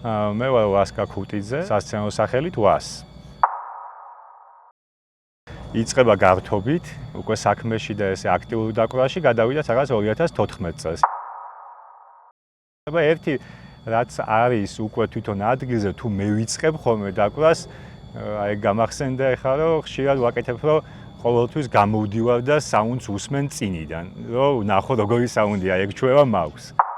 მე ვარ ვასკა ქუტიძე, სასცენო სახელით ვას. იწყება გართობით, უკვე საქმეში და ესე აქტიური დაკვრაში გადავიდა რაღაც 2014 წელს. ერთი რაც არის უკვე თვითონ ადგილზე თუ მე ვიწყებ ხოლმე დაკვრას, აი გამახსენდა ეხლა რომ ხშირად ვაკეთებ რომ ყოველთვის გამოვდივარ და საუნდს უსმენ წინიდან, რომ ნახო როგორი საუნდია, ეგ ჩვევა მაქვს.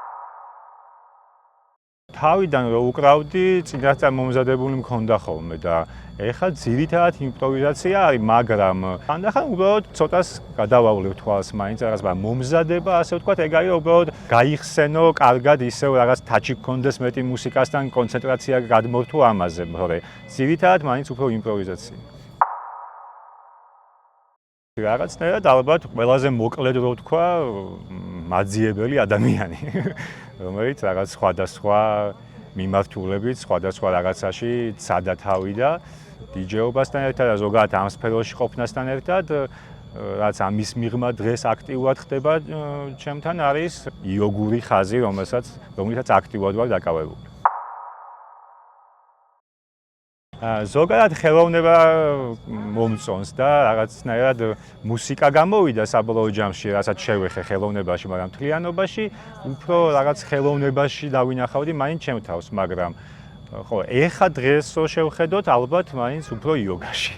თავიდან რო უკრავდი, წინასწარ მომზადებული მქონდა ხოლმე და ეხლა ძირითადად იმპროვიზაცია არის, მაგრამ ხანდახან უბრალოდ ცოტას გადავავლევ თვალს მაინც რაღაც მომზადება, ასე ვთქვათ, ეგ არის უბრალოდ გაიხსენო კარგად ისევ რაღაც თაჩი გქონდეს მეტი მუსიკასთან კონცენტრაცია გადმორთო ამაზე, მაგრამ ძირითადად მაინც უფრო იმპროვიზაცია. რაღაცნაირად ალბათ ყველაზე მოკლედ რო ვთქვა, მაძიებელი ადამიანი, რომელიც რაღაც სხვადასხვა მიმართულებით, სხვადასხვა რაღაცაში ცადა თავი და დიჯეობასთან ერთად და ზოგადად ამ სფეროში ყოფნასთან ერთად, რაც ამის მიღმა დღეს აქტიურად ხდება ჩემთან არის იოგური ხაზი, რომელსაც აქტიურად ვარ დაკავებული. ზოგადად ხელოვნება მომწონს და რაღაცნაირად მუსიკა გამოვიდა საბოლოო ჯამში, რასაც შევეხე ხელოვნებაში, მაგრამ მთლიანობაში უფრო რაღაც ხელოვნებაში დავინახავდი მაინც ჩემ თავს, მაგრამ ხო, ეხა დღეს რო შევხედოთ, ალბათ მაინც უფრო იოგაში.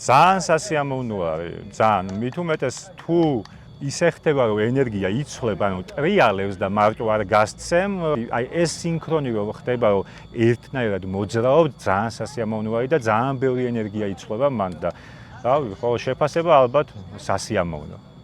ძალიან სასიამოვნო არის, ძალიან, მით უმეტეს თუ ისე ხდება რომ ენერგია იცვლება, ანუ ტრიალებს და მარტო არ გასცემ, აი ეს სინქრონი რომ ხდება, რომ ერთნაირად მოძრაობ, ძალიან სასიამოვნო არის და ძალიან ბევრი ენერგია იცვლება მან და რავი, ხო, შეფასება ალბათ სასიამოვნო.